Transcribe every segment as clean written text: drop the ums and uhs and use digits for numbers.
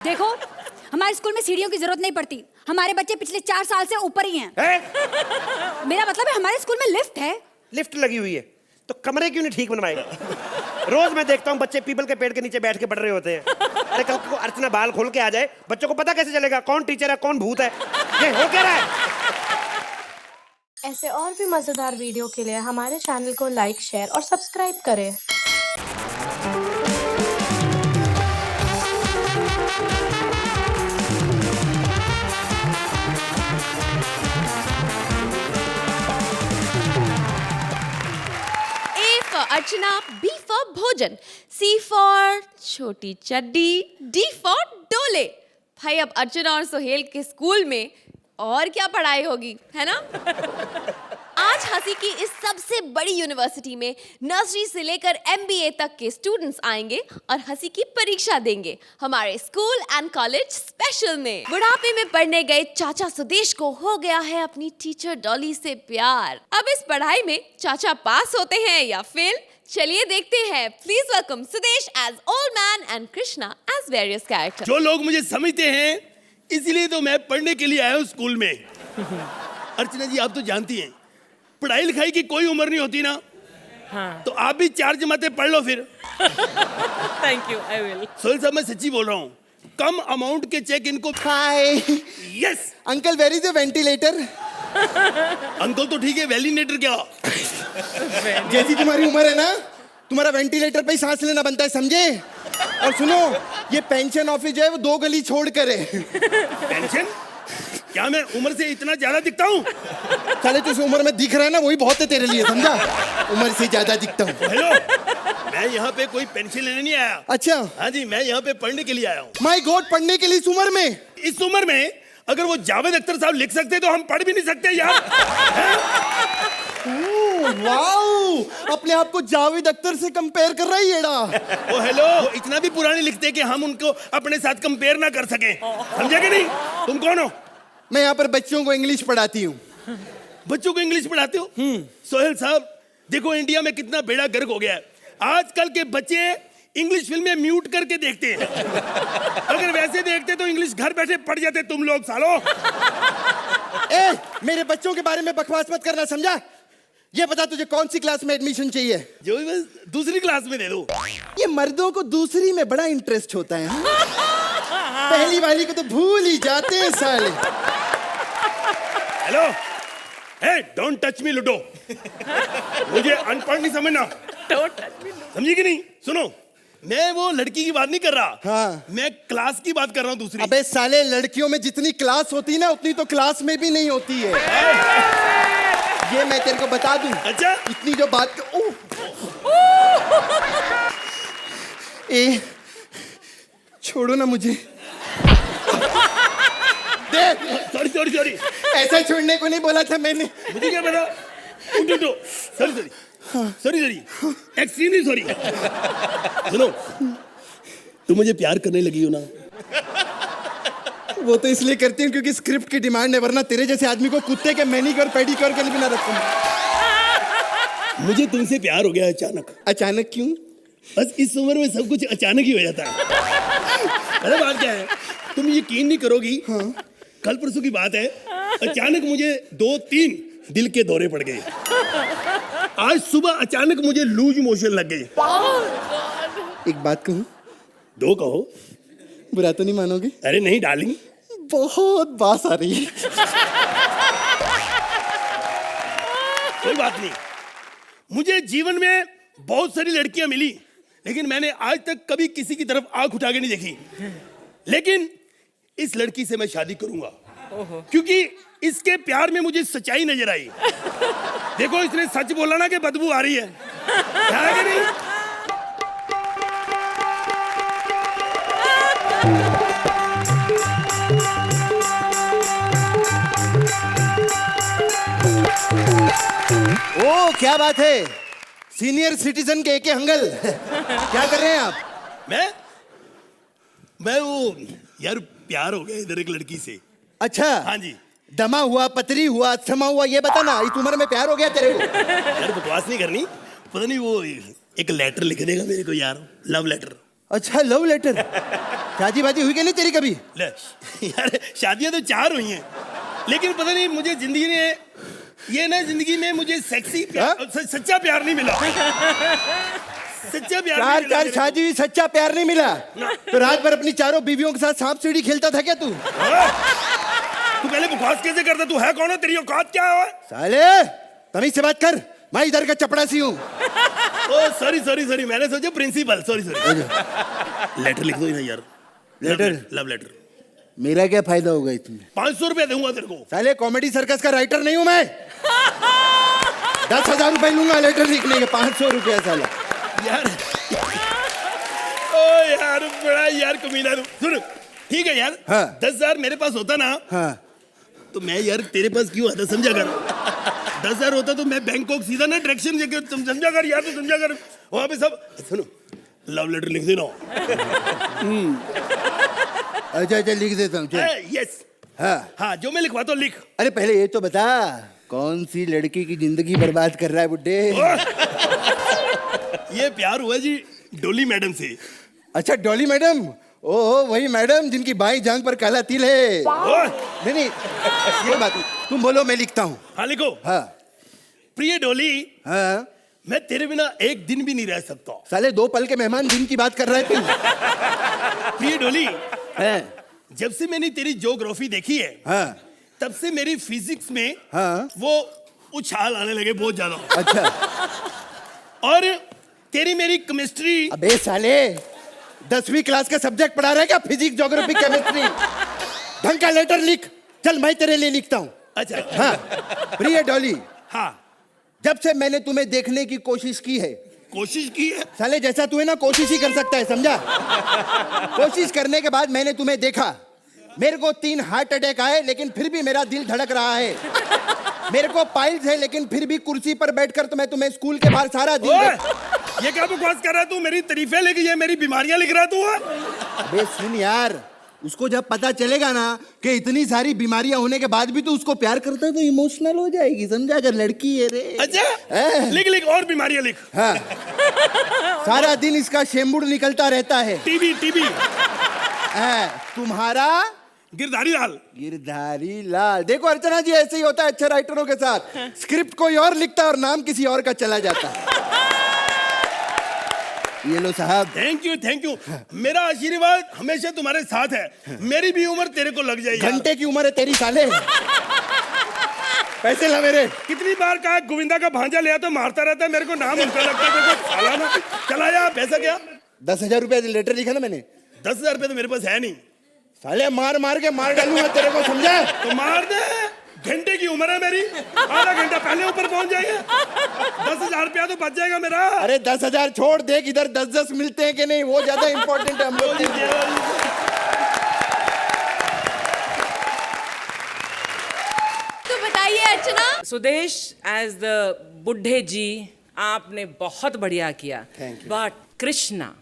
देखो, हमारे स्कूल में सीढ़ियों की जरूरत नहीं पड़ती। हमारे बच्चे पिछले 4 साल से ऊपर ही हैं। मेरा मतलब है हमारे स्कूल में लिफ्ट है। लिफ्ट लगी हुई है तो कमरे क्यों नहीं ठीक बनवाए? रोज मैं देखता हूँ बच्चे पीपल के पेड़ के नीचे बैठ के पढ़ रहे होते हैं। अरे कल को अर्चना बाल खोल के आ जाए, बच्चों को पता कैसे चलेगा कौन टीचर है कौन भूत है? ये हो क्या रहा है? ऐसे और भी मजेदार वीडियो के लिए हमारे चैनल को लाइक, शेयर और सब्सक्राइब करें। A for Archana, B for भोजन, C for छोटी चड्डी, D for डोले। भाई अब अर्चना और सोहेल के स्कूल में और क्या पढ़ाई होगी, है ना? आज हंसी की इस सबसे बड़ी यूनिवर्सिटी में नर्सरी से लेकर MBA तक के स्टूडेंट्स आएंगे और हंसी की परीक्षा देंगे हमारे स्कूल एंड कॉलेज स्पेशल में। बुढ़ापे में पढ़ने गए चाचा सुदेश को हो गया है अपनी टीचर डॉली से प्यार। अब इस पढ़ाई में चाचा पास होते हैं या फेल, चलिए देखते हैं। Please welcome Sudesh as old man and Krishna as various character. जो लोग मुझे समझते हैं इसलिए तो मैं पढ़ने के लिए आया हूँ स्कूल में। अर्चना जी आप तो जानती हैं पढ़ाई लिखाई की कोई उम्र नहीं होती ना। हाँ। तो आप भी 4 जमातें पढ़ लो फिर। Thank you, I will. Sohail साहब मैं सच्ची बोल रहा हूँ, कम अमाउंट के चेक इनको। Hi yes uncle, where is the ventilator? Uncle तो ठीक है, वेलिनेटर क्या? जैसी तुम्हारी उम्र है ना, तुम्हारा वेंटिलेटर पे ही सांस लेना बनता है, समझे? और सुनो, ये पेंशन ऑफिस जो है वो 2 गली छोड़ कर है। पेंशन? क्या मैं उम्र से इतना ज्यादा दिखता हूँ? चले तुझे उम्र में दिख रहा है ना, वही बहुत है तेरे लिए, समझा? उम्र से ज्यादा दिखता हूँ। हेलो, मैं यहाँ पे कोई पेंशन लेने नहीं आया। अच्छा। हाँ जी, मैं यहाँ पे पढ़ने के लिए आया हूँ। माय गॉड, पढ़ने के लिए इस उम्र में? इस उम्र में अगर वो जावेद अख्तर साहब लिख सकते तो हम पढ़ भी नहीं सकते यार। वाओ, अपने आप को जावेद अख्तर से कंपेयर कर रहा है येड़ा। ओ हेलो, वो इतना भी पुराने लिखते कि हम उनको अपने साथ कंपेयर ना कर सके, समझे कि नहीं? तुम कौन हो? मैं यहाँ पर बच्चों को इंग्लिश पढ़ाती हूँ। बच्चों को इंग्लिश पढ़ाते हो? सोहेल साहब देखो इंडिया में कितना बेड़ा गर्क हो गया है। आजकल के बच्चे इंग्लिश फिल्में म्यूट करके देखते हैं। अगर वैसे देखते तो इंग्लिश घर बैठे पढ़ जाते तुम लोग सालो। ए, मेरे बच्चों के बारे में बकवास मत करना, समझा? ये बता तुझे कौन सी क्लास में एडमिशन चाहिए? जो बस दूसरी क्लास में दे दो। ये मर्दों को दूसरी में बड़ा इंटरेस्ट होता है। पहली वाली को तो भूल ही जाते हैं साले। Hello, hey don't touch me ludo. मुझे अनपढ़ नहीं समझना, समझी कि नहीं? सुनो, मैं वो लड़की की बात नहीं कर रहा। हाँ। मैं क्लास की बात कर रहा हूँ दूसरी। अबे साले, लड़कियों में जितनी क्लास होती है ना उतनी तो क्लास में भी नहीं होती है। ये मैं तेरे को बता दूं। अच्छा, इतनी जो बात ए, छोड़ो ना मुझे। सॉरी सॉरी सॉरी, ऐसा छोड़ने को नहीं बोला था मैंने। मुझे क्या पता? उठो, sorry sorry sorry sorry, extremely sorry. सुनो, तुम मुझे प्यार करने लगी हो ना? वो तो इसलिए करती हूँ क्योंकि स्क्रिप्ट की डिमांड है, वरना तेरे जैसे आदमी को कुत्ते के मैनीक्योर पेडिक्योर के लिए भी ना रखूंगा। मुझे तुमसे प्यार हो गया अचानक। अचानक क्यों? बस इस उम्र में सब कुछ अचानक ही हो जाता है। अरे बात क्या है, तुम यकीन नहीं करोगी। हाँ? कल परसों की बात है, अचानक मुझे 2-3 दिल के दौरे पड़ गए। आज सुबह अचानक मुझे लूज मोशन लग गई। एक बात कहूँ? 2 कहो। बुरा तो नहीं मानोगे? अरे नहीं डार्लिंग, बहुत बास आ रही है। कोई बात नहीं। मुझे जीवन में बहुत सारी लड़कियां मिली, लेकिन मैंने आज तक कभी किसी की तरफ आंख उठा के नहीं देखी। लेकिन इस लड़की से मैं शादी करूंगा क्योंकि इसके प्यार में मुझे सच्चाई नजर आई। देखो, इसने सच बोला ना कि बदबू आ रही है, है कि नहीं? ओ क्या बात है, सीनियर सिटीजन के एके हंगल। क्या कर रहे हैं आप? मैं वो यार प्यार हो गया इधर एक लड़की से। अच्छा। हाँ जी। दमा हुआ, पतरी हुआ, थमा हुआ, ये बता ना, इस उम्र में प्यार हो गया तेरे को? यार बकवास नहीं करनी, पता नहीं वो एक लेटर लिख देगा मेरे को यार, लव लेटर। अच्छा लव लेटर। शादी बाजी हुई कि नहीं तेरी कभी? ले यार शादियां तो 4 हुई हैं, लेकिन पता नहीं मुझे जिंदगी में ये ना जिंदगी में मुझे सेक्सी प्यार, सच्चा प्यार नहीं मिला। सच्चा प्यार नहीं मिला। 4 शादी हुई, सच्चा प्यार नहीं मिला। तो रात भर अपनी चारों बीवियों के साथ सांप सीढ़ी खेलता था क्या तू? तू पहले बकवास कैसे करता? तू है कौन है? तेरी औकात क्या है? साले तमीज से बात कर, मैं इधर का चपड़ासी हूँ। ओ सॉरी मैंने सोचा प्रिंसिपल। सॉरी लेटर लिख दो ना यार। लेटर? Love letter. मेरा क्या फायदा होगा इसमें? 500 रुपया दूंगा तेरे को। साले कॉमेडी सर्कस का राइटर नहीं हूं मैं। 10,000 रुपए लूंगा लेटर लिखने के, 500 रुपया साला। यार ओ यार बड़ा यार कमीना तू। सुन ठीक है यार, हाँ। 10,000 मेरे पास होता ना, हाँ तो मैं यार तेरे पास क्यों आता? समझा कर। 10,000 होता तो मैं बैंकॉक सीधा ना डायरेक्शन लेके, तुम समझा कर यार, तो समझा कर वहां पे सब। सुनो लव लेटर लिख देना। अच्छा लिख देता हूँ। यस हाँ हाँ, जो मैं लिखवाता हूँ लिख। अरे पहले ये तो बता, कौन सी लड़की की जिंदगी बर्बाद कर रहा है बुड्ढे? ये प्यार हुआ जी डोली मैडम से। अच्छा डॉली मैडम। ओह वही मैडम जिनकी बाईं जांघ पर काला तिल है। नहीं ये बात नहीं। तुम बोलो मैं लिखता हूँ। हाँ लिखो। हाँ प्रिय डोली, हाँ मैं तेरे बिना एक दिन भी नहीं रह सकता। साले 2 पल के मेहमान दिन की बात कर रहे थे। प्रिय डोली, हाँ जब से मैंने तेरी ज्योग्राफी देखी है, हाँ तब से मेरी फिजिक्स में हाँ। वो उछाल आने लगे बहुत ज्यादा। अच्छा और तेरी मेरी केमिस्ट्री। अबे साले 10वीं क्लास का सब्जेक्ट पढ़ा रहा है क्या? Physics geography chemistry. ढंग का लेटर लिख। चल मैं तेरे लिए लिखता हूँ। अच्छा हाँ प्रिय डॉली, हाँ। जब से मैंने तुम्हें देखने की कोशिश की है। कोशिश की है? साले जैसा तू है ना कोशिश ही कर सकता है, समझा? कोशिश करने के बाद मैंने तुम्हें देखा। मेरे को 3 हार्ट अटैक आए लेकिन फिर भी मेरा दिल धड़क रहा है। मेरे को पाइल्स है लेकिन फिर भी कुर्सी पर बैठकर तो मैं तुम्हें स्कूल के बाहर सारा दिन ये क्या बकवास कर रहा है तू? मेरी तारीफें लिखी है, मेरी बीमारियां लिख रहा है तू? अबे सुन यार, उसको जब पता चलेगा ना कि इतनी सारी बीमारियां होने के बाद भी तू उसको प्यार करता है तो इमोशनल हो जाएगी, समझा? अगर लड़की है रे। अच्छा लिख और बीमारियां लिख। हाँ सारा दिन इसका शेम्बुड़ निकलता रहता है। टीबी तुम्हारा गिरधारी लाल। गिरधारी लाल। देखो अर्चना जी ऐसे ही होता है अच्छे राइटरों के साथ। स्क्रिप्ट कोई और लिखता है और नाम किसी और का चला जाता है। ये लो साहब। Thank you. मेरा आशीर्वाद हमेशा तुम्हारे साथ है। मेरी भी उम्र तेरे को लग जाएगी। घंटे की उम्र है तेरी साले। पैसे ला मेरे। कितनी बार कहा गोविंदा का भांजा लिया तो मारता रहता है मेरे को, नाम उनका लगता है मेरे को। साला ना चला यार, पैसा क्या? 10,000 रुपया लेटर लिखा ना मैंने। 10,000 रुपये तो मेरे पास है नहीं। साले मार के मार डालूंगा तेरे को, समझा? तो मार दे, घंटे की उम्र है मेरी, आधा घंटा पहले ऊपर पहुंच जाएगा। 10,000 रुपया तो बच जाएगा मेरा। अरे 10,000 छोड़, देख इधर 10-10 मिलते हैं कि नहीं, वो ज्यादा इंपॉर्टेंट है हम लोग। तो बताइए अर्चना। सुदेश एज द बुड्ढे जी, आपने बहुत बढ़िया किया। But Krishna,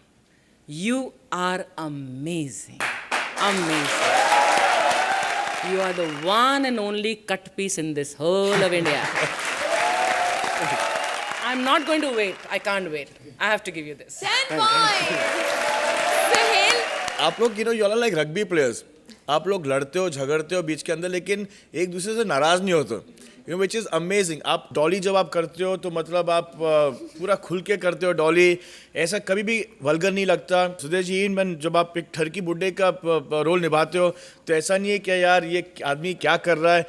you are amazing. You are the one and only cut piece in this whole of India. I'm not going to wait. I can't wait. I have to give you this. 10 points. Sahil, आप लोग you all are like rugby players. आप लोग लड़ते हो झगड़ते हो बीच के अंदर लेकिन एक दूसरे से नाराज नहीं होते, which is amazing. आप डॉली जब आप करते हो तो मतलब आप पूरा खुल के करते हो डॉली, ऐसा कभी भी वल्गर नहीं लगता। सुदेश जी जब आप एक ठरकी बुड्ढे का रोल निभाते हो तो ऐसा नहीं है कि यार ये आदमी क्या कर रहा है,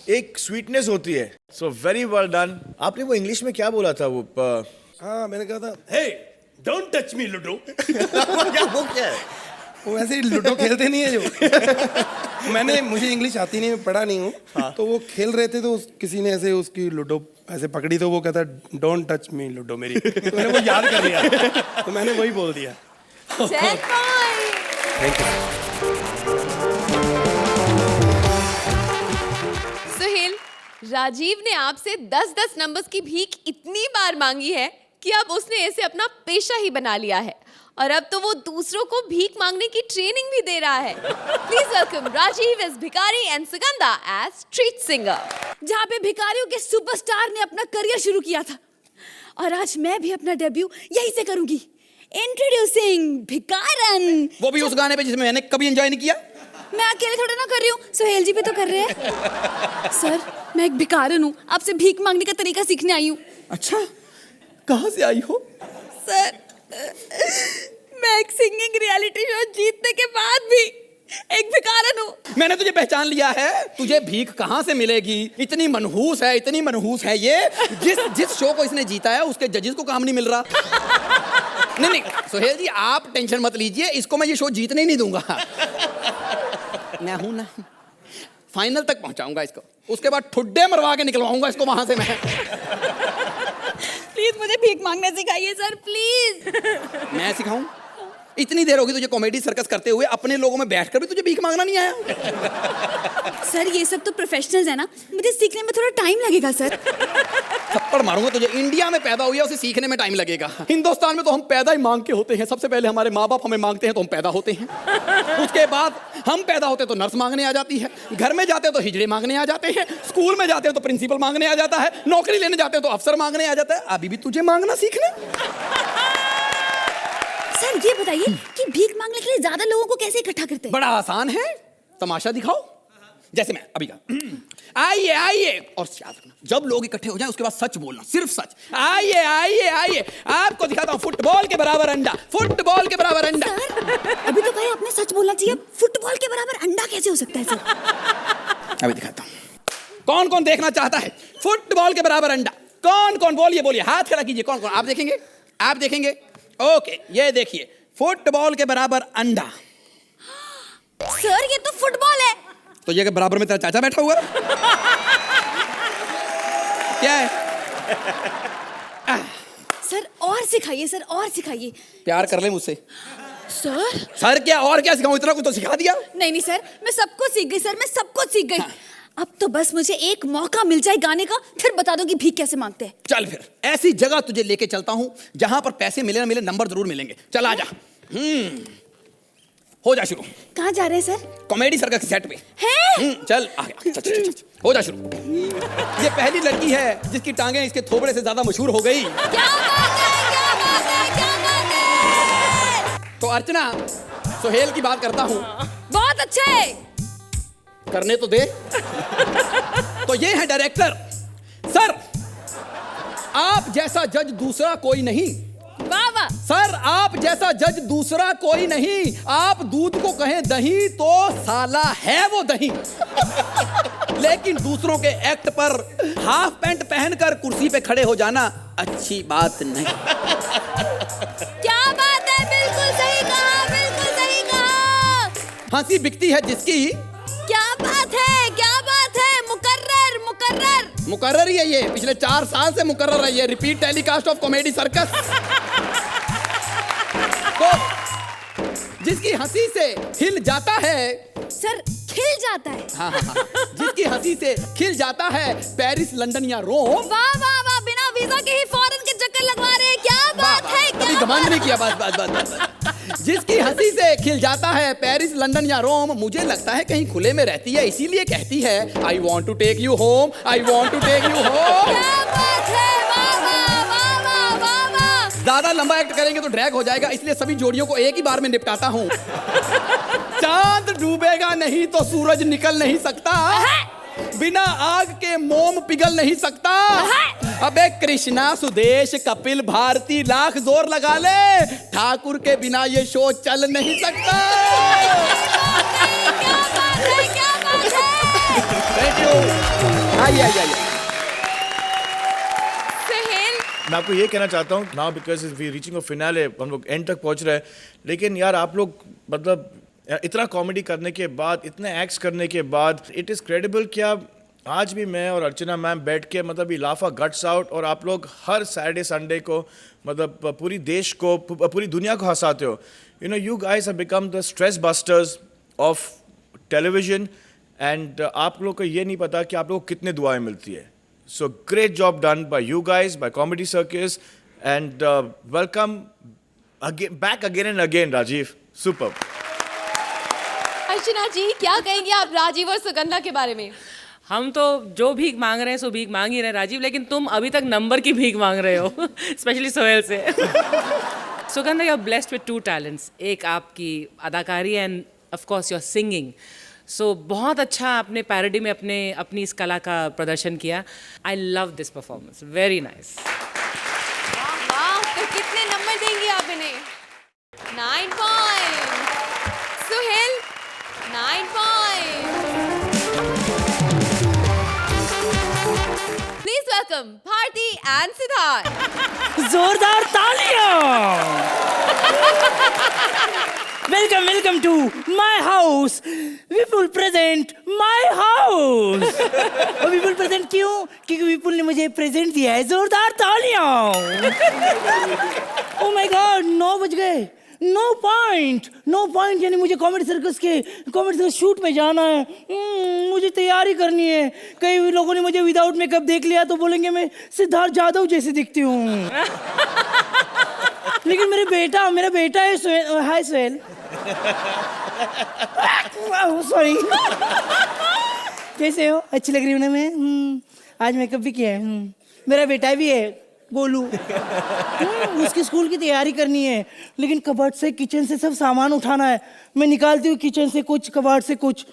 एक स्वीटनेस होती है। So very well done. आपने वो इंग्लिश में क्या बोला था वो? हाँ मैंने कहा था, हे डोंट टच मी लूडो। वो क्या है? वो ऐसे लूडो खेलते नहीं है जो मुझे इंग्लिश आती नहीं, पढ़ा नहीं हूँ। हाँ। तो वो खेल रहे थे तो किसी ने ऐसे उसकी लूडो ऐसे पकड़ी तो वो कहता डोंट टच मी लूडो मेरी। तो मैंने वो याद कर लिया तो मैंने वही बोल दिया। 10 points. Thank you. Suhel, Rajiv ने आपसे 10-10 नंबर्स की भीख इतनी बार मांगी है कि अब उसने इसे अपना पेशा ही बना लिया है और अब तो वो दूसरों को भीख मांगने की ट्रेनिंग भी दे रहा है। प्लीज वेलकम राजीव एज भिखारी and Sugandha as street singer. जहाँ पे भिखारियों के सुपरस्टार ने अपना करियर शुरू किया था, और आज मैं भी अपना डेब्यू यहीं से करूंगी। इंट्रोड्यूसिंग भिकारन। वो भी उस गाने पे जिसमें मैंने कभी एंजॉय नहीं किया। मैं अकेले थोड़ा ना कर रही हूँ, सुहेल जी भी तो कर रहे हैं। सर, मैं एक भिखारन हूँ, आपसे भीख मांगने का तरीका सीखने आई हूँ। अच्छा, कहाँ से आई हो? सर, मैं एक सिंगिंग रियलिटी शो जीतने के बाद भी एक भिखारन हूँ। मैंने तुझे पहचान लिया है। तुझे भीख कहाँ से मिलेगी? इतनी मनहूस है, इतनी मनहूस है ये। जिस शो को इसने जीता है उसके जजेस को काम नहीं मिल रहा। नहीं, सुहेल जी आप टेंशन मत लीजिए, इसको मैं ये शो जीतने ही नहीं दूंगा। मैं हूं ना, फाइनल तक पहुंचाऊंगा इसको, उसके बाद ठुड्डे मरवा के निकलवाऊंगा इसको वहां से मैं। प्लीज मुझे भीख मांगना सिखाइए सर, प्लीज। मैं सिखाऊं? इतनी देर होगी तुझे कॉमेडी सर्कस करते हुए, अपने लोगों में बैठकर भी तुझे भीख मांगना नहीं आया? सर ये सब तो प्रोफेशनल्स है ना, मुझे सीखने में थोड़ा टाइम लगेगा सर। थप्पड़ मारूंगा तुझे। इंडिया में पैदा हुई है, उसे सीखने में टाइम लगेगा। हिंदुस्तान में तो हम पैदा ही मांग के होते हैं। सबसे पहले हमारे माँ बाप हमें मांगते हैं तो हम पैदा होते हैं। उसके बाद हम पैदा होते तो नर्स मांगने आ जाती है, घर में जाते तो हिजड़े मांगने आ जाते हैं, स्कूल में जाते हैं तो प्रिंसिपल मांगने आ जाता है, नौकरी लेने जाते हैं तो अफसर मांगने आ जाता है। अभी भी तुझे मांगना सीखना। सर ये बताइए कि भीख मांगने के लिए ज्यादा लोगों को कैसे इकट्ठा करते हैं? बड़ा आसान है, तमाशा दिखाओ। जैसे मैं अभी का आइए आइए, और याद रखना जब लोग इकट्ठे हो जाएं उसके बाद सच बोलना, सिर्फ सच। आइए आइए आइए, आपको दिखाता हूं फुटबॉल के बराबर अंडा, फुटबॉल के बराबर अंडा। सर अभी तो भाई आपने सच बोलना चाहिए, फुटबॉल के बराबर अंडा कैसे हो सकता है सर? अभी दिखाता हूं। कौन कौन देखना चाहता है फुटबॉल के बराबर अंडा? कौन कौन? बोलिए बोलिए, हाथ खड़ा कीजिए। कौन कौन? आप देखेंगे, आप देखेंगे। ओके, ये देखिए फुटबॉल के बराबर अंडा। सर ये तो फुटबॉल है। तो ये बराबर में तेरा चाचा बैठा हुआ है? क्या है? सर और सिखाइए सर, और सिखाइए। प्यार कर ले मुझसे। सर सर क्या और क्या सिखाऊं? इतना कुछ तो सिखा दिया। नहीं सर, मैं सब कुछ सीख गई सर, मैं सब कुछ सीख गई। अब तो बस मुझे एक मौका मिल जाए गाने का, फिर बता दो कि भीख कैसे मांगते हैं। चल फिर ऐसी जगह तुझे लेके चलता हूं जहां पर पैसे मिले ना मिले नंबर जरूर मिलेंगे। चल आजा। हो जा शुरू। कहाँ जा रहे हैं सर? कॉमेडी सर्कस के सेट पे हैं? चल आ गया। चल, चल, चल, चल, हो जा शुरू। ये पहली लड़की है जिसकी टांगें इसके थोबड़े से ज्यादा मशहूर हो गई। क्या बात है, क्या बात है, क्या बात है? तो अर्चना, सुहेल की बात करता हूं। बहुत अच्छा है। करने तो दे। तो ये है डायरेक्टर। सर आप जैसा जज दूसरा कोई नहीं। वाह वाह। सर आप जैसा जज दूसरा कोई नहीं। आप दूध को कहें दही तो साला है वो दही। लेकिन दूसरों के एक्ट पर हाफ पैंट पहनकर कुर्सी पे खड़े हो जाना अच्छी बात नहीं। क्या बात है, बिल्कुल सही कहा, बिल्कुल सही कहा। हंसी बिकती है जिसकी। क्या बात है, क्या बात है। मुकर्रर मुकर्रर मुकर्रर ही है ये, पिछले 4 साल से मुकर्रर है ये। Repeat telecast of comedy circus. तो जिसकी हंसी से हिल जाता है। सर खिल जाता है। हाँ हाँ हाँ, जिसकी हंसी से खिल जाता है पेरिस, लंदन या रोम। वाह वाह वाह, बिना वीजा के ही फॉरेन के चक्कर लगवा रहे हैं। क्या बात है, कभी क्या घमंड नहीं किया। बस बस बस बस। जिसकी हंसी से खिल जाता है पेरिस, लंदन या रोम, मुझे लगता है कहीं खुले में रहती है, इसीलिए कहती है I want to take you home, I want to take you home. क्या बात है, वाह वाह वाह वाह वाह वाह। ज्यादा लंबा एक्ट करेंगे तो ड्रैग हो जाएगा, इसलिए सभी जोड़ियों को एक ही बार में निपटाता हूँ। चांद डूबेगा नहीं तो सूरज निकल नहीं सकता, बिना आग के मोम पिघल नहीं सकता। अबे कृष्णा, सुदेश, कपिल, भारती लाख जोर लगा ले, ठाकुर के बिना ये शो चल नहीं सकता। क्या बात है, क्या बात है। Thank you. आइए आइए आइए। सुहेल, मैं आपको ये कहना चाहता हूँ now because we reaching a finale, हम लोग एंड तक पहुँच रहे हैं, लेकिन यार आप लोग मतलब इतना कॉमेडी करने के बाद, इतने एक्ट्स करने के बाद, इट इज़ क्रेडिबल कि आप आज भी मैं और अर्चना मैम बैठ के मतलब we laugh our guts out, और आप लोग हर सैटरडे संडे को मतलब पूरी देश को, पूरी दुनिया को हंसाते हो। You know, you guys have become the stress busters of television, and आप लोग को ये नहीं पता कि आप लोग को कितने दुआएं मिलती है। So great job done by you guys, by comedy circus, and welcome back again and again Rajiv, super. Archana ji क्या कहेंगे आप राजीव और सुगंधा के बारे में? हम तो जो भीख मांग रहे हैं सो भीख मांग ही रहे हैं राजीव, लेकिन तुम अभी तक नंबर की भीख मांग रहे हो, स्पेशली सोहेल से। Sugandha, you're blessed with two talents. एक आपकी अदाकारी and of course your singing. So बहुत अच्छा आपने पैरोडी में अपनी इस कला का प्रदर्शन किया. I love this performance. Very nice. वाह, तो कितने नंबर देंगी आप इन्हें? 9 points. Suhail, 9 points. Please welcome Bharti and Siddharth. जोरदार तालियां। Welcome to my house. Vipul present my house. और विपुल प्रेजेंट क्यों? क्योंकि विपुल ने मुझे प्रेजेंट दिया है। जोरदार तालियां। ओह माय गॉड, 9 बज गए। नो पॉइंट यानी मुझे कॉमेडी सर्कस शूट में जाना है। मुझे तैयारी करनी है। कई लोगों ने मुझे विदाउट मेकअप देख लिया तो बोलेंगे मैं सिद्धार्थ यादव जैसे दिखती हूँ। लेकिन मेरा बेटा है हाय सोहेल। सॉरी। कैसे हो? अच्छी लग रही हूँ ना मैं? आज मेकअप भी किया है। मेरा बेटा भी है गोलू। उसकी स्कूल की तैयारी करनी है, लेकिन कबर्ड से किचन से सब सामान उठाना है। मैं निकालती हूँ किचन से कुछ, कबर्ड से कुछ।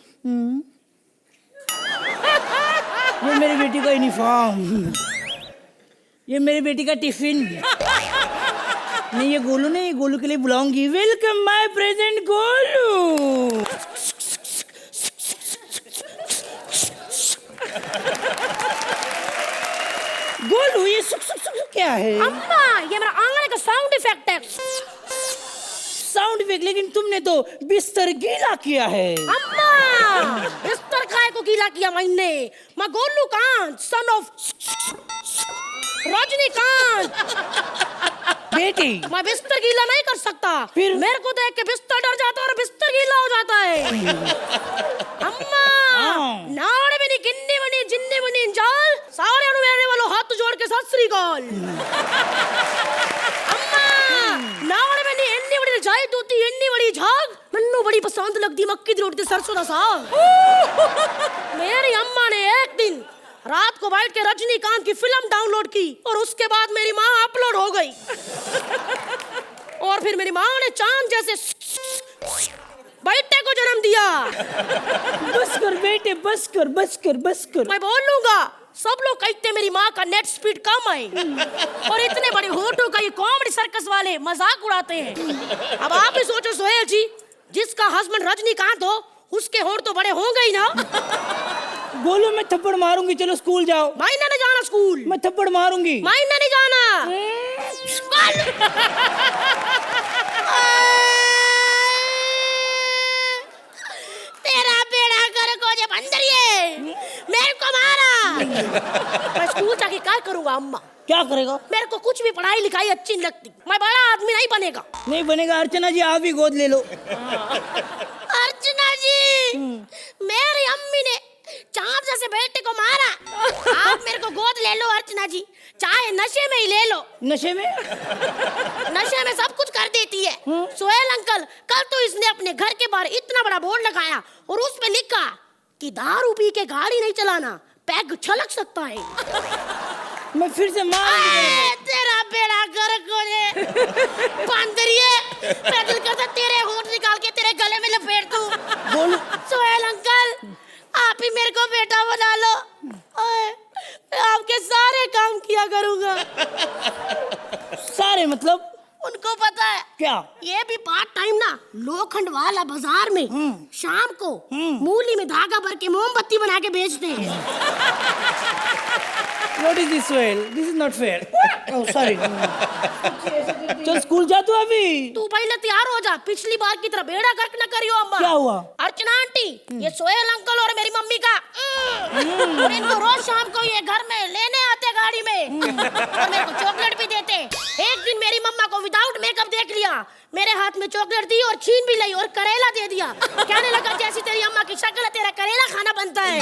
ये मेरी बेटी का यूनिफॉर्म, ये मेरी बेटी का टिफिन। नहीं, ये गोलू के लिए बुलाऊंगी। Welcome my present Golu. Golu, ये सुख क्या है? अम्मा, ये मेरा आंगन का साउंड इफेक्ट है। Sound effect? लेकिन तुमने तो बिस्तर गीला किया है। अम्मा, बिस्तर काय को गीला किया मैंने? मैं गोलू कांत, सन ऑफ रजनीकांत। बेटी, मैं बिस्तर गीला नहीं कर सकता। फिर? मेरे को देख के बिस्तर डर जाता है और बिस्तर गीला हो जाता है। अम्मा, नाड़े में गिन्नी बनी जिन्नी बनी जाल सारे मेरे वालों हाथ जोड़ के सत श्री अकाल। अम्मा, नाड़े में इन्नी बड़ी जाई दूती इन्नी बड़ी झाग मन्नू बड़ी पसंद लगती मक्की दी रोटी ते सरसों दा साग। मेरी अम्मा ने एक दिन रात को बैठ के रजनीकांत की फिल्म डाउनलोड की और उसके बाद मेरी माँ अपलोड हो गई। और फिर मेरी माँ ने चांद जैसे बेटे को जन्म दिया। बस कर बेटे, बस कर। मैं बोलूंगा, सब लोग कहते मेरी माँ का नेट स्पीड कम है और इतने बड़े होठों का ये कॉमेडी सर्कस वाले मजाक उड़ाते हैं। अब आप ही सोचो सोहेल जी, जिसका हस्बैंड रजनीकांत हो उसके होठ तो बड़े होंगे ही ना। बोलो, मैं थप्पड़ मारूंगी। चलो स्कूल जाओ। मायना नहीं जाना स्कूल। मैं थप्पड़ मारूंगी। मायना नहीं जाना। तेरा बेड़ा कर को जब अंदर ये मेरे को मारा। मैं स्कूल जाके क्या करूंगा अम्मा? क्या करेगा? मेरे को कुछ भी पढ़ाई लिखाई अच्छी नहीं लगती। मैं बड़ा आदमी नहीं बनेगा। नहीं बनेगा। अर्चना जी, आप ही गोद ले लो। अर्चना जी, मेरी अम्मी ने चांद जैसे बेटे को मारा। आप मेरे को गोद ले लो अर्चना जी, चाहे नशे में ही ले लो। नशे में? नशे में सब कुछ कर देती है। सोहेल अंकल, कल तो इसने अपने घर के बाहर इतना बड़ा बोर्ड लगाया और उस पे लिखा कि दारू पी के गाड़ी नहीं चलाना, पैग छलक सकता है। मैं फिर से मार तेरा बेड़ा गर्क हो जाए। बंदरिए, मैं दिल करता तेरे होंठ निकाल के तेरे गले में लपेट दूं। बोलो सोहेल अंकल, आप ही मेरे को बेटा बना लो। मैं आपके सारे काम किया करूंगा। सारे मतलब? उनको पता है क्या? ये भी पार्ट टाइम ना लोखंड वाला बाजार में शाम को मूली में धागा भर के मोमबत्ती बना के बेचते हैं। What is this, Sohail? This is not fair. Oh, sorry. चल स्कूल जा तू अभी। तू पहले तैयार हो जा, पिछली बार की तरह बेड़ा गर्क न करियो अम्मा। क्या हुआ? अर्चना आंटी, ये सोहेल अंकल और मेरी मम्मी का और इनको रोज शाम को ये घर में लेने आते गाड़ी में और मेरे को चॉकलेट भी देते। एक दिन मेरी मम्मा को विदाउट मेकअप देख लिया, मेरे हाथ में चॉकलेट दी और छीन भी ली और करेला दे दिया। कहने लगा जैसी तेरी अम्मा की शक्ल है तेरा करेला खाना बनता है।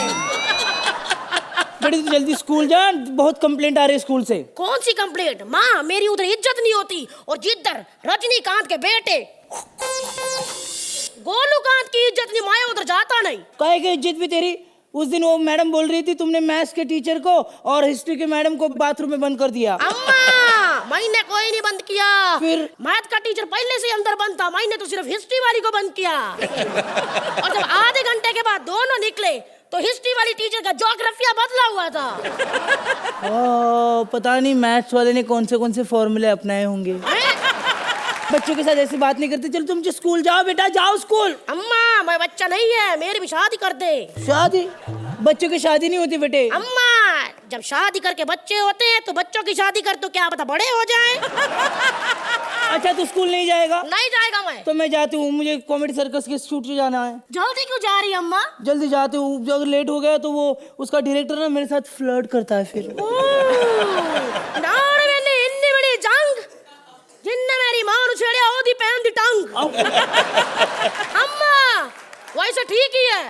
बेटी तू जल्दी स्कूल जा, बहुत कंप्लेंट आ रही है स्कूल से। कौन सी कंप्लेंट? माँ, मेरी उधर इज्जत नहीं होती और जिधर रजनीकांत के बेटे गोलूकांत की इज्जत नहीं, मैं उधर जाता नहीं। काहे की इज्जत भी तेरी? उस दिन वो मैडम बोल रही थी तुमने मैथ्स के टीचर को और हिस्ट्री के मैडम को बाथरूम में बंद कर दिया। अम्मा, मैंने कोई नहीं बंद किया। फिर? मैथ का टीचर पहले से ही अंदर बंद था, मैंने तो सिर्फ हिस्ट्री वाली को बंद किया। और जब आधे घंटे के बाद दोनों निकले तो हिस्ट्री वाली टीचर का ज्योग्राफिया बदला हुआ था। पता नहीं मैथ्स वाले ने कौन से फॉर्मूले अपनाए होंगे। बच्चों के साथ ऐसी बात नहीं करते। चलो तुम जो स्कूल जाओ बेटा, जाओ स्कूल। अम्मा मैं बच्चा नहीं है, मेरी भी शादी कर दे। शादी? बच्चों की शादी नहीं होती बेटे। अम्मा जब शादी करके बच्चे होते हैं तो बच्चों की शादी कर तो क्या पता बड़े हो जाएं। अच्छा तू स्कूल नहीं जाएगा? नहीं जाएगा मैं। तो मैं जाती हूँ, मुझे कॉमेडी सर्कस के शूट पे जाना है। जल्दी क्यों जा रही है अम्मा? जल्दी जाती हूँ, अगर लेट हो गया तो वो उसका डायरेक्टर ना मेरे साथ फ्लर्ट करता है फिर। नाड़ मैंने इतनी बड़ी जंग जिनने मेरी मां नु छेड़िया ओदी पहन दी टंग। अम्मा वैसे ठीक ही है,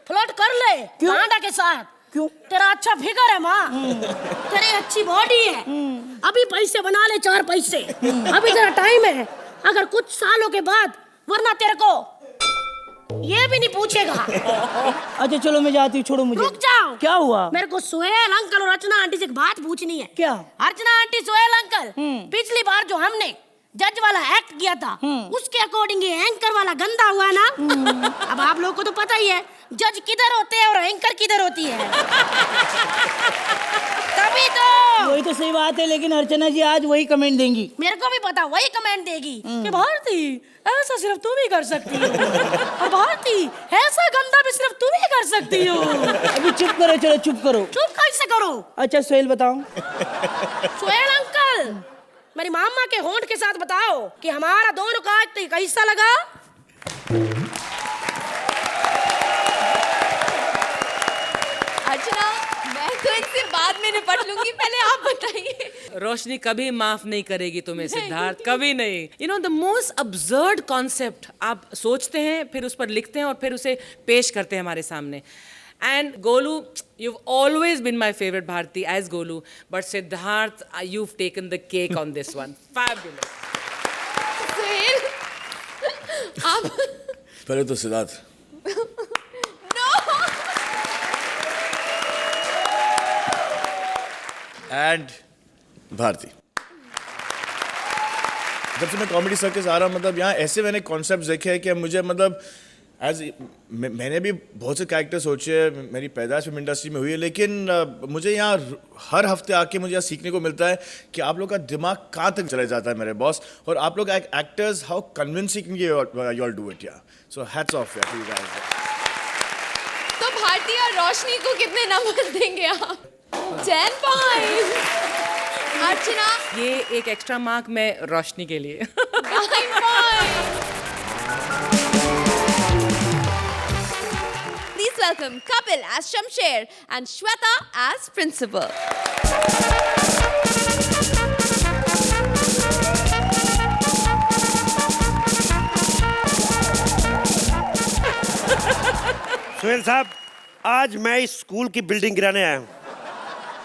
फ्लर्ट कर ले गांडा के साथ। क्यों? तेरा अच्छा फिगर है माँ, तेरी अच्छी बॉडी है, अभी पैसे बना ले 4 पैसे, अभी तेरा टाइम है। अगर कुछ सालों के बाद वरना तेरे को ये भी नहीं पूछेगा। अच्छा चलो मैं जाती हूँ, छोड़ो मुझे। रुक जाओ। क्या हुआ? मेरे को सोहेल अंकल और अर्चना आंटी से एक बात पूछनी है। क्या? अर्चना आंटी, सोहेल अंकल, पिछली बार जो हमने जज वाला एक्ट किया था उसके अकॉर्डिंग ये एंकर वाला गंदा हुआ ना। अब आप लोगों को तो पता ही है जज किधर होते हैं और एंकर किधर होती है। तभी तो वही तो सही बात है, लेकिन अर्चना जी आज वही कमेंट देंगी। मेरे को भी पता वही कमेंट देगी कि भारती ऐसा सिर्फ तुम ही कर सकती हो, और भारती ऐसा गंदा भी सिर्फ तुम ही कर सकती हो। अभी चुप करो, चलो चुप करो। चुप कैसे करो? अच्छा सोहेल बताओ। सोहेल अंकल मेरी मामा के होंठ के साथ बताओ कि हमारा दोनों का एक्ट कैसा लगा? अर्चना मैं तो इनसे बाद में निपट लूंगी, पहले आप बताइए। रोशनी कभी माफ नहीं करेगी तुम्हें सिद्धार्थ, कभी नहीं। You know the most absurd concept आप सोचते हैं, फिर उस पर लिखते हैं और फिर उसे पेश करते हैं हमारे सामने। And Golu, you've always been my favorite Bharti as Golu, but Siddharth, you've taken the cake on this one. Fabulous. Suhail आप पहले तो सिद्धार्थ, नो एंड भारती। जब से मैं कॉमेडी सर्कस आ रहा हूँ, मतलब यहाँ ऐसे मैंने कॉन्सेप्ट देखे हैं कि मुझे मतलब मैंने भी बहुत से कैरेक्टर सोचे, मेरी पैदाइश फिल्म इंडस्ट्री में हुई है, लेकिन मुझे यहाँ हर हफ्ते आके मुझे यहाँ सीखने को मिलता है कि आप लोग का दिमाग कहाँ तक चले जाता है मेरे बॉस, और आप लोग actors how convincing you all do it. Yeah so hats off to you guys. तो भारती और रोशनी को कितने नंबर देंगे आप? 10 पॉइंट। अर्चना ये एक एक्स्ट्रा मार्क मैं रोशनी के लिए। 9 point. Please welcome Kapil as Shamsher and Shweta as Principal. Sohail साहब, आज मैं इस स्कूल की बिल्डिंग गिराने आया हूँ।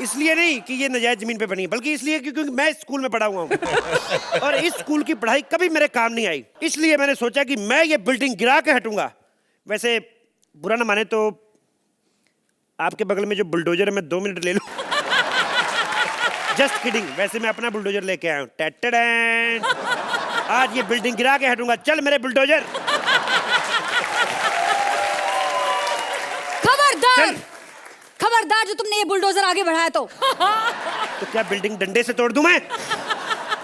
इसलिए नहीं कि ये नजायज जमीन पे बनी है, बल्कि इसलिए क्योंकि मैं इस स्कूल में पढ़ा हुआ हूँ और इस स्कूल की पढ़ाई कभी मेरे काम नहीं आई। इसलिए मैंने सोचा कि मैं ये बिल्डिंग गिरा के हटूंगा। वैसे बुरा ना माने तो आपके बगल में जो बुलडोजर है मैं 2 मिनट ले लूं। जस्ट किडिंग, वैसे मैं अपना बुलडोजर लेके आया हूँ। टैटडैन, आज ये बिल्डिंग गिरा के हटूंगा। चल मेरे बुलडोजर। खबरदार, खबरदार जो तुमने ये बुलडोजर आगे बढ़ाया तो क्या बिल्डिंग डंडे से तोड़ दूं मैं?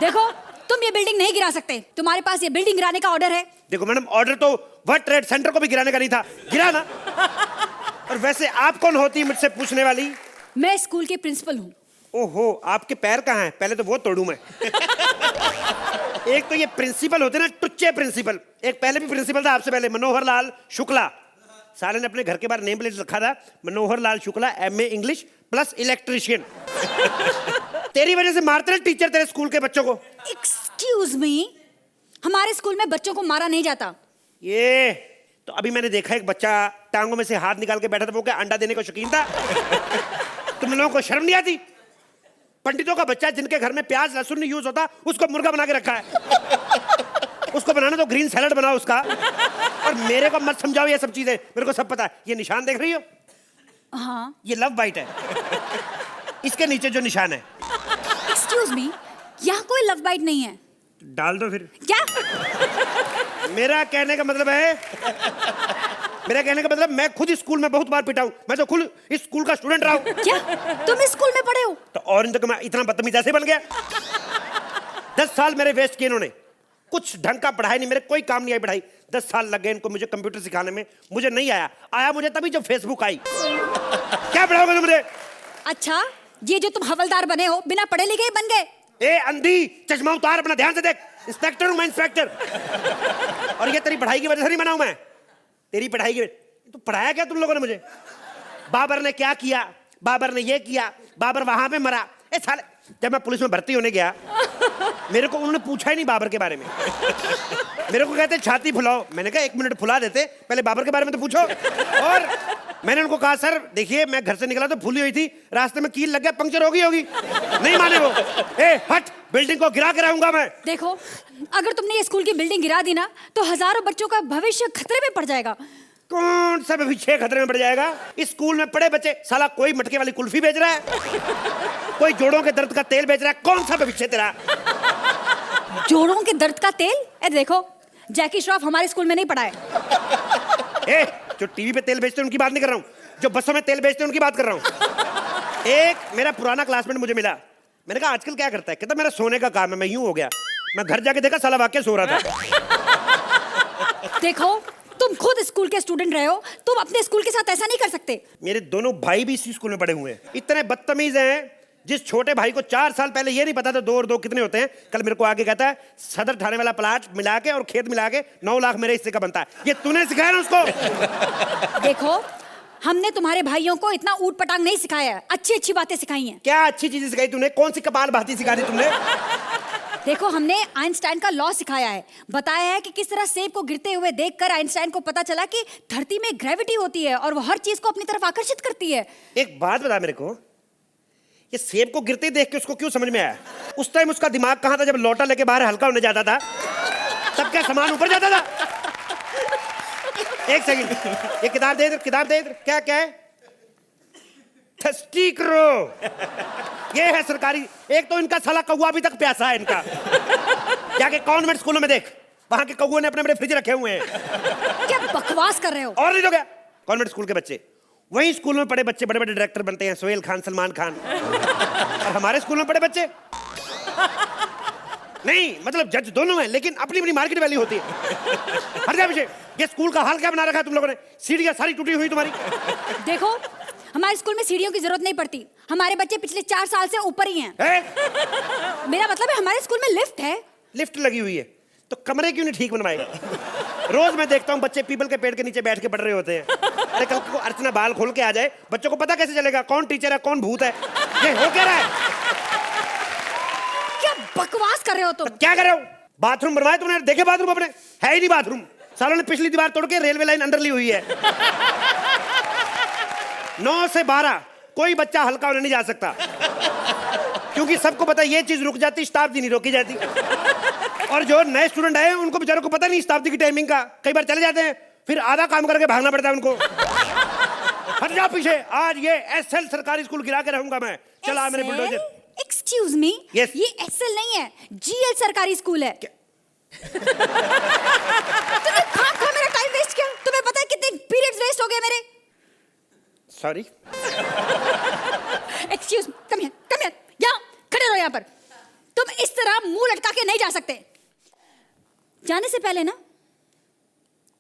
देखो तुम ये बिल्डिंग नहीं गिरा सकते, तुम्हारे पास ये बिल्डिंग गिराने का ऑर्डर है। देखो मैडम, ऑर्डर तो वर्ल्ड ट्रेड सेंटर को भी गिराने का नहीं था, गिरा ना। और वैसे आप कौन होती है मुझसे पूछने वाली? मैं स्कूल के प्रिंसिपल हूँ। ओहो, आपके पैर कहाँ हैं? पहले तो वो तोड़ू मैं। एक तो ये प्रिंसिपल होते ना, टुच्चे प्रिंसिपल। एक पहले भी प्रिंसिपल था आपसे पहले, मनोहर लाल शुक्ला। साले ने अपने घर के बाहर नेम प्लेट रखा था, Manohar Lal Shukla MA English plus electrician. तेरी वजह से मारते हैं टीचर तेरे स्कूल के बच्चों को। एक्सक्यूज मी, हमारे स्कूल में बच्चों को मारा नहीं जाता। ये तो अभी मैंने देखा एक बच्चा टांगों में से हाथ निकाल के बैठा था, वो क्या अंडा देने का शौकीन था? तुम लोगों को शर्म नहीं आती? पंडितों का बच्चा जिनके घर में प्याज लहसुन नहीं यूज होता, उसको मुर्गा बना के रखा है। उसको बनाना तो ग्रीन सैलड बनाओ उसका। और मेरे को मत समझाओ ये सब चीजें, मेरे को सब पता है। ये निशान देख रही हो? हाँ। ये लव बाइट है। इसके नीचे जो निशान है। एक्सक्यूज मी, यहाँ कोई लव बाइट नहीं है। डाल दो फिर। क्या? मेरा कहने का मतलब मैं खुद स्कूल में बहुत बार पिटा हूं। मैं तो खुद इस स्कूल का स्टूडेंट रहा हूं। क्या तुम इस स्कूल में पढ़े हो? तो और इन तक मैं इतना बदतमीज ऐसे बन गया। 10 साल मेरे वेस्ट किए इन्होंने। कुछ ढंग का पढ़ाई नहीं, मेरे कोई काम नहीं आई पढ़ाई। 10 साल लग गए इनको मुझे कंप्यूटर सिखाने में। मुझे नहीं आया मुझे तभी जब फेसबुक आई। क्या पढ़ाओगे तुम मुझे? अच्छा, ये जो तुम हवलदार बने हो बिना पढ़े लिखे ही बन गए? ए अंधी, चश्मा उतार अपना, ध्यान से देख। इंस्पेक्टर हूं मैं, इंस्पेक्टर। और ये तेरी पढ़ाई की वजह से नहीं बना हूं मैं। तेरी पढ़ाई की तो पढ़ाया क्या तुम लोगों ने मुझे? बाबर ने क्या किया, बाबर ने ये किया, बाबर वहां पे मरा। ए साले, जब मैं पुलिस में भर्ती होने गया मेरे को उन्होंने पूछा ही नहीं बाबर के बारे में। मेरे को कहते छाती फुलाओ। मैंने कहा 1 मिनट फुला देते, पहले बाबर के बारे में तो पूछो। और मैंने उनको कहा सर देखिए मैं घर से निकला तो फूली हुई थी, रास्ते में कील लग गया, पंक्चर होगी। नहीं माने वो। ए हट, बिल्डिंग को गिरा के रहूंगा मैं। देखो, अगर तुमने ये स्कूल की बिल्डिंग गिरा दी ना तो हजारों बच्चों का भविष्य खतरे में पड़ जाएगा। कौन सा भविष्य खतरे में पड़ जाएगा? इस स्कूल में पढ़े बच्चे, साला कोई मटके वाली कुल्फी बेच रहा है, कोई जोड़ों के दर्द का तेल बेच रहा है। कौन सा भविष्य तेरा? जोड़ों के दर्द का तेल? देखो, जैकी श्रॉफ हमारे स्कूल में नहीं पढ़ा है। जो टीवी पे तेल बेचते हैं उनकी बात नहीं कर रहा हूँ, जो बसों में तेल बेचते हैं उनकी बात कर रहा हूँ। एक मेरा पुराना क्लासमेट मुझे मिला। मैंने कहा आजकल क्या करता है? कहता मेरा सोने का काम है। मैं यूं हो गया, मैं घर जाके देखा साला वाकई सो रहा था। देखो, तुम खुद स्कूल के स्टूडेंट रहे हो, तुम अपने स्कूल के साथ ऐसा नहीं कर सकते। मेरे दोनों भाई भी इसी स्कूल में पढ़े हुए हैं। इतने बदतमीज हैं, जिस छोटे भाई को 4 साल पहले ये नहीं पता था 2 और 2 कितने होते हैं, कल मेरे को आके कहता है सदर थाने वाला प्लाट मिला के और खेत मिला के 9 लाख मेरे हिस्से का बनता है। ये तूने सिखाया ना उसको? देखो, हमने तुम्हारे भाइयों को इतना ऊट पटांग नहीं सिखाया है, अच्छी अच्छी बातें सिखाई हैं। क्या अच्छी चीजें सिखाई तूने? कौन सी कपाल भाती सिखा दी तुमने? देखो, हमने आइंस्टाइन का लॉ सिखाया है, बताया है कि किस तरह सेब को गिरते हुए देखकर आइंस्टाइन को पता चला कि धरती में ग्रेविटी होती है और वो हर चीज को अपनी तरफ आकर्षित करती है। एक बात बता मेरे को, ये सेब को गिरते देख के उसको क्यों समझ में आया? उस टाइम उसका दिमाग कहाँ था जब लोटा लेके बाहर हल्का होने जाता था? तब क्या सामान ऊपर जाता था? एक सेकंड, ये किताब दे इधर, किताब दे इधर। क्या क्या है? थस्टिक्रो। ये है सरकारी। एक तो इनका साला कौवा अभी तक प्यासा है इनका। जाके कॉन्वेंट स्कूलों में देख, वहां के कौवे ने अपने बड़े फ्रिज रखे हुए हैं। क्या बकवास कर रहे हो? और नहीं तो क्या, कॉन्वेंट स्कूल के बच्चे, वही स्कूल में पढ़े बच्चे बड़े बड़े डायरेक्टर बनते हैं, सोहेल खान, सलमान खान। और हमारे स्कूल में पढ़े बच्चे नहीं, मतलब जज दोनों हैं, लेकिन अपनी अपनी मार्केट वैल्यू होती है। हर जगह पीछे। ये स्कूल का हाल क्या बना रखा है तुम लोगों ने? सीढ़ियां सारी टूटी हुई तुम्हारी। देखो, हमारे स्कूल में सीढ़ियों की जरूरत नहीं पड़ती, हमारे बच्चे पिछले 4 साल से ऊपर ही हैं। मेरा मतलब है हमारे स्कूल में लिफ्ट है। लिफ्ट लगी हुई है तो कमरे क्यों नहीं ठीक बनवाएगा? रोज मैं देखता हूँ बच्चे पीपल के पेड़ के नीचे बैठ के पढ़ रहे होते हैं। अरे कल को अर्चना बाल खोल के आ जाए, बच्चों को पता कैसे चलेगा कौन टीचर है कौन भूत है? ये हो क्या रहा है? क्या बकवास कर रहे हो तुम? क्या कर रहे हो? बाथरूम बनवाए तुमने? देखे बाथरूम अपने? है ही नहीं बाथरूम। सालों ने पिछली दीवार तोड़ के रेलवे लाइन अंदर ली हुई है। 9 से 12 कोई बच्चा हल्का होने नहीं जा सकता, क्योंकि सबको पता है ये चीज रुक जाती, शताब्दी नहीं रोकी जाती। और जो नए स्टूडेंट आए उनको बेचारों को पता नहीं शताब्दी की टाइमिंग का, कई बार चले जाते हैं, फिर आधा काम करके भागना पड़ता है उनको। हट जाओ पीछे। आज ये एसएल सरकारी स्कूल गिरा के रहूंगा मैं। चला मेरे बुलडोजर। Excuse me, Yes. ये एसएल नहीं है, जीएल सरकारी स्कूल है। तुमने खाम मेरा टाइम वेस्ट किया। तुम्हें पता है कितने पीरियड्स वेस्ट हो गए मेरे? सॉरी। एक्सक्यूज, कम हियर, यहाँ खड़े रहो यहाँ पर। तुम इस तरह मुंह लटका के नहीं जा सकते। जाने से पहले ना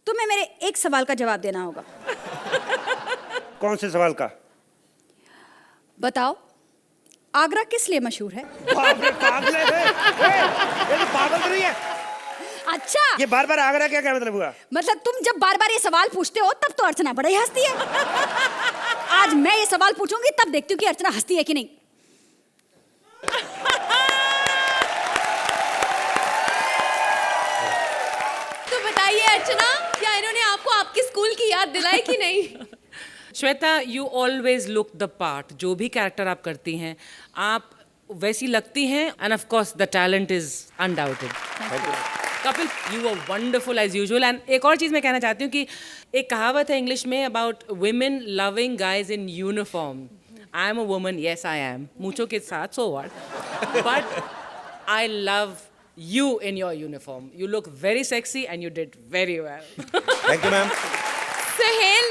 तुम्हें मेरे एक सवाल का जवाब देना होगा। कौन से सवाल का? बताओ, आगरा किस लिए मशहूर है? बाप रे, पागल है ये तो पागल तो नहीं है। अच्छा, ये बार बार आगरा क्या मतलब हुआ? मतलब तुम जब बार बार ये सवाल पूछते हो तब तो अर्चना बड़ा ही हंसती है। आज मैं ये सवाल पूछूंगी तब देखती हूँ कि अर्चना हंसती है कि नहीं। तो बताइए अर्चना, क्या इन्होंने आपको आपके स्कूल की याद दिलाई कि नहीं? Shweta, you always look the part. जो भी कैरेक्टर आप करती हैं आप वैसी लगती हैं, and of course the talent is undoubted. Kapil, you are wonderful as usual. And एक और चीज़ मैं कहना चाहती हूँ कि एक कहावत है इंग्लिश में about women loving guys in uniform. I am a woman, yes I am, मूंछों के साथ, so what, but I love you in your uniform. You look very sexy and you did very well. Thank you ma'am. Suhel,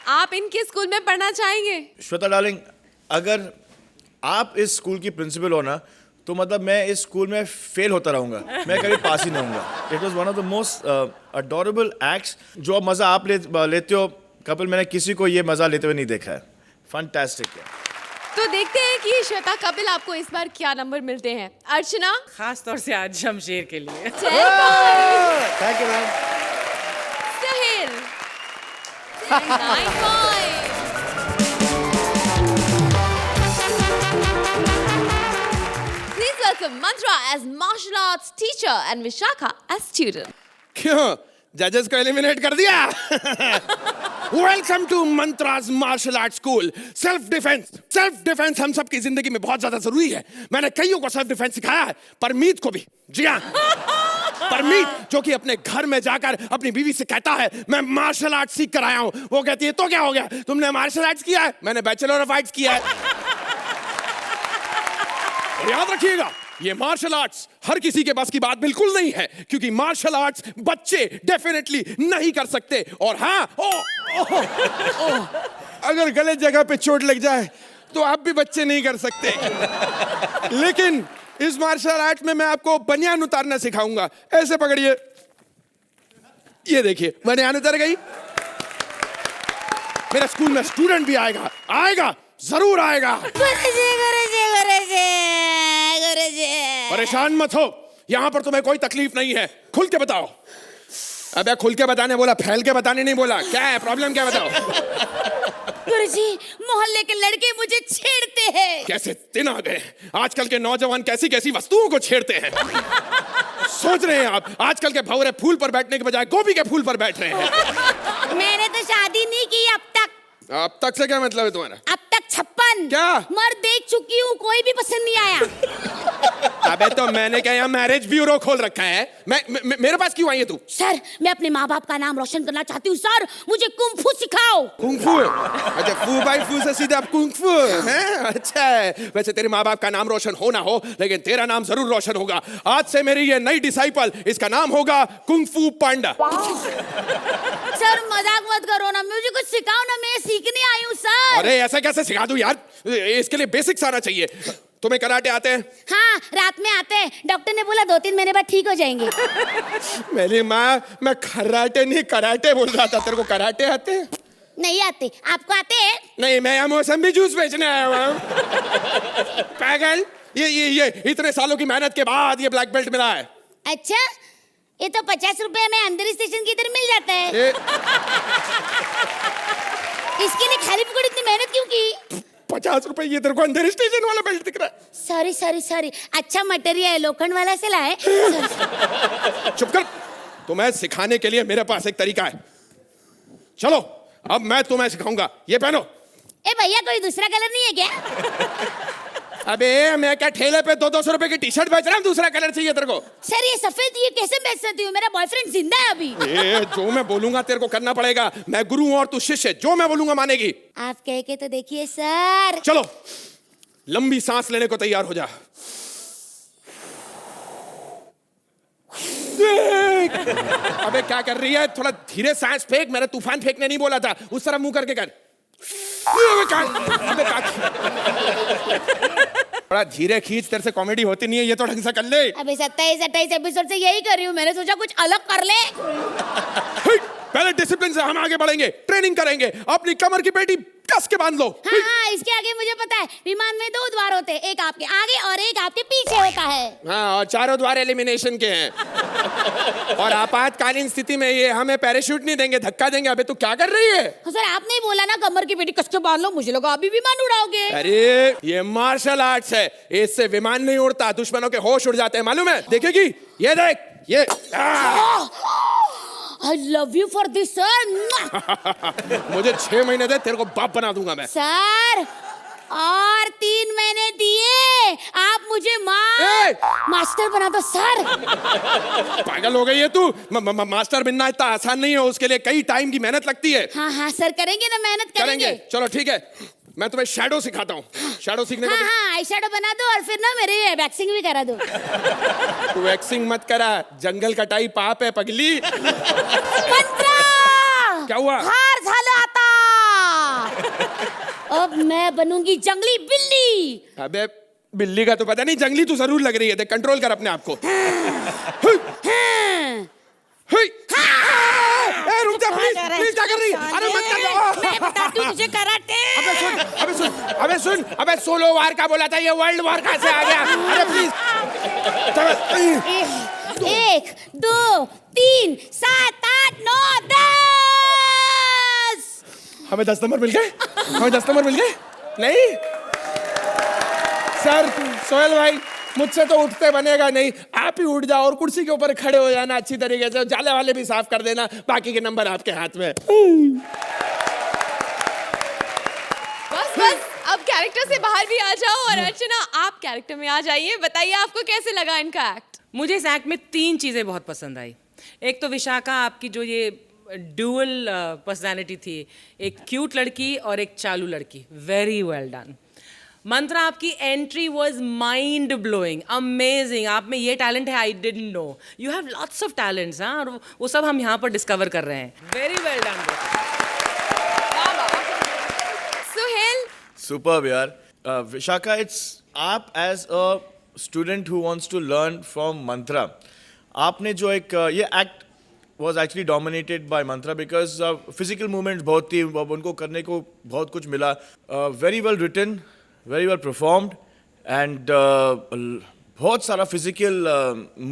आप इनके school में पढ़ना चाहेंगे? Shweta darling, अगर आप इस स्कूल की प्रिंसिपल हो ना, तो मतलब मैं इस स्कूल में फेल होता रहूंगा, मैं कभी पास ही नहीं होऊंगा। It was one of the most adorable acts. जो मज़ा आप लेते हो कपिल, मैंने किसी को ये मज़ा लेते हुए नहीं देखा है। फैंटास्टिक है। तो देखते हैं कि श्वेता कपिल आपको इस बार क्या नंबर मिलते हैं। अर्चना, खास तौर से आज शमशेर के लिए। 10 points। Thank you ma'am. Suhel, 9 points। Please welcome Mantra as martial arts teacher and Vishakha as student. क्यों जजेस को एलिमिनेट कर दिया? Welcome to Mantra's martial art school. Self defence हम सब की जिंदगी में बहुत ज्यादा जरूरी है। मैंने कईयों को सेल्फ डिफेंस सिखाया है, परमीत को भी। जी हाँ, परमीत जो कि अपने घर में जाकर अपनी बीवी से कहता है मैं मार्शल आर्ट सीख कर आया हूँ। वो कहती है तो क्या हो गया, तुमने मार्शल आर्ट्स किया है? मैंने बैचलर ऑफ आर्ट्स किया है। और याद रखिएगा, ये मार्शल आर्ट्स हर किसी के बस की बात बिल्कुल नहीं है, क्योंकि मार्शल आर्ट्स बच्चे डेफिनेटली नहीं कर सकते। और हाँ, अगर गलत जगह पे चोट लग जाए तो आप भी बच्चे नहीं कर सकते। लेकिन इस मार्शल आर्ट में मैं आपको बनियान उतारना सिखाऊंगा। ऐसे पकड़िए, ये देखिए बनियान उतर गई। मेरे स्कूल में स्टूडेंट भी आएगा, जरूर आएगा। परेशान मत हो, यहाँ पर तुम्हें कोई तकलीफ नहीं है। खुल के बताओ। अबे खुल के बताने बोला, फैल के बताने नहीं बोला। क्या है प्रॉब्लम, क्या बताओ? गुरुजी, मोहल्ले के लड़के मुझे छेड़ते हैं। कैसे दिन आ गए, आजकल के नौजवान कैसी कैसी वस्तुओं को छेड़ते हैं। सोच रहे हैं आप, आजकल के भंवरे फूल पर बैठने के बजाय गोभी के फूल पर बैठ रहे हैं। मैंने तो शादी नहीं की अब तक। अब तक से क्या मतलब है तुम्हारा? अब तक 56 क्या मर्द देख चुकी हूँ, कोई भी पसंद नहीं आया। अबे तो मैंने क्या यहाँ मैरिज ब्यूरो खोल रखा है? मेरे पास क्यों आई है तू? सर, मैं अपने माँ बाप का नाम रोशन करना चाहती हूँ सर, मुझे कुंग-फू सिखाओ। कुंग-फू? अच्छा, फू बाई फू से सीधा आप कुंग-फू हैं? अच्छा है। वैसे तेरे माँ बाप का नाम रोशन हो ना हो, लेकिन तेरा नाम जरूर रोशन होगा। आज से मेरी ये नई डिसाइपल, इसका नाम होगा कुंग-फू पांडा। सर मजाक मत करो ना, मुझे कुछ सिखाओ ना, मैं सीखने आई हूँ सर। अरे ऐसा कैसे सिखा दूं यार, इसके लिए बेसिक्स आना चाहिए। तुम्हें कराटे आते हैं? हाँ, रात में आते हैं। डॉक्टर ने बोला 2-3 महीने बाद ठीक हो जाएंगे। मेरी माँ, मैं खर्राटे नहीं कराटे बोल रहा था। तेरे को कराटे आते हैं? नहीं आते। आपको आते हैं? नहीं, मैं यहाँ मौसमी जूस बेचने आया हूँ। पागल, ये इतने सालों की मेहनत के बाद ये ब्लैक बेल्ट मिला है। अच्छा, ये तो 50 रुपए में अंदर स्टेशन की तरफ मिल जाता है। इसके लिए खाली फुकड़ इतनी मेहनत क्यों की? 50 रुपए, ये तेरे को अंदर स्टेशन वाला बेल्ट दिख रहा है? सॉरी, अच्छा मटेरियल लोखंड वाला से लाए। चुप कर। तुम्हें सिखाने के लिए मेरे पास एक तरीका है। चलो, अब मैं तुम्हें सिखाऊंगा। ये पहनो। ए भैया, कोई दूसरा कलर नहीं है क्या? अबे मैं क्या ठेले पे 200 रुपए की टी शर्ट बेच रहा हूँ? दूसरा कलर चाहिए तेरे को? सर ये सफेद, ये कैसे बेच सकती हूँ? मेरा बॉयफ्रेंड जिंदा है अभी। जो मैं बोलूंगा तेरे को करना पड़ेगा। मैं गुरु हूँ और तू शिष्य, जो मैं बोलूंगा मानेगी। आप कह के तो देखिए सर। चलो, लंबी सांस लेने को तैयार हो जा। अबे क्या कर रही है? थोड़ा धीरे सांस फेंक। मैंने तूफान फेंकने नहीं बोला था, उस तरह मुंह करके कर। बड़ा धीरे खींच, तेरे से कॉमेडी होती नहीं है, ये तो ढंग से कर ले। अबे 27-28 एपिसोड से यही कर रही हूँ, मैंने सोचा कुछ अलग कर ले। पहले डिसिप्लिन से हम आगे बढ़ेंगे, ट्रेनिंग करेंगे। अपनी कमर की पेटी कस के बांध लो। हाँ, इसके आगे मुझे पता है, विमान में 2 द्वार होते हैं, एक आपके आगे और एक आपके पीछे होता है। हाँ, और चारों द्वार एलिमिनेशन के हैं। और आपातकालीन स्थिति में ये हमें पैराशूट नहीं देंगे, धक्का देंगे। अबे तू क्या कर रही है? सर आपने ही बोला ना कमर की पेटी कस के बांध लो, मुझे लगा अभी विमान उड़ाओगे। अरे ये मार्शल आर्ट्स है, इससे विमान नहीं उड़ता, दुश्मनों के होश उड़ जाते हैं, मालूम है? देखेगी? ये देख, ये I love you for this sir। मुझे 6 महीने दे, तेरे को बाप बना दूंगा मैं। सर और 3 महीने दिए, आप मुझे मास्टर बना दो सर। पागल हो गई है तू? मास्टर बनना इतना आसान नहीं है, उसके लिए कई टाइम की मेहनत लगती है। हाँ सर, करेंगे ना, मेहनत करेंगे। चलो ठीक है, मैं तुम्हें शैडो सिखाता हूँ। शैडो सीखने को हाँ हाँ आई शैडो बना दो और फिर ना मेरी वैक्सिंग भी करा दो। तू वैक्सिंग मत करा, जंगल कटाई पाप है पगली। मंत्रा क्या हुआ? हार झालं आता। अब मैं बनूंगी जंगली बिल्ली। अबे बिल्ली का तो पता नहीं, जंगली तू जरूर लग रही है। देख कंट्रोल कर अपने आप को। रुक जा प्लीज, प्लीज क्या कर रही है? अरे मत कर। मैं बताती हूँ तुझे कराटे। अबे सोलो वार का बोला था, ये वर्ल्ड वार कहाँ से आ गया? अरे प्लीज। 1 2 3 7 8 9 10। हमें 10 नंबर मिल गए? नहीं सर, सोहेल भाई मुझसे तो उठते बनेगा नहीं, आप ही उठ जाओ और कुर्सी के ऊपर खड़े हो जाना अच्छी तरीके से, जाले वाले भी साफ कर देना, बाकी के नंबर आपके हाथ में। बस अब कैरेक्टर से बाहर भी आ जाओ और अर्चना आप कैरेक्टर में आ जाइए। बताइए आपको कैसे लगा इनका एक्ट? मुझे इस एक्ट में 3 चीज़ें बहुत पसंद आई। एक तो विशाखा आपकी जो ये ड्यूअल पर्सनालिटी थी, एक क्यूट लड़की और एक चालू लड़की, वेरी वेल डन। मंत्रा आपकी entry was mind blowing, amazing. आप में ये टैलेंट है, I didn't know. You have lots of talents, हाँ, और वो सब हम यहाँ पर डिस्कवर कर रहे हैं। Very well done. Suhel Superb यार। Vishaka, it's आप as a student who wants to learn from Mantra, आपने जो एक ये act was actually dominated by Mantra because physical movements बहुत थी, उनको करने को बहुत कुछ मिला। Very well written, very well performed and बहुत सारा physical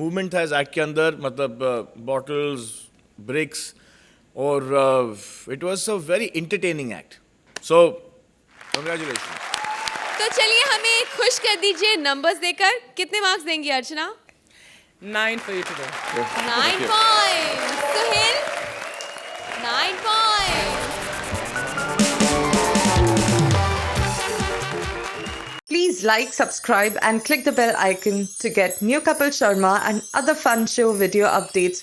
movement था इस act के अंदर, मतलब bottles, bricks और it was a very entertaining act. So Congratulations. तो चलिए हमें खुश कर दीजिए नंबर्स देकर। कितने मार्क्स देंगी अर्चना? 9 for you today. 9 points. Suhail 9 points. Please like, subscribe and click the bell icon to get new Kapil Sharma and other fun show video updates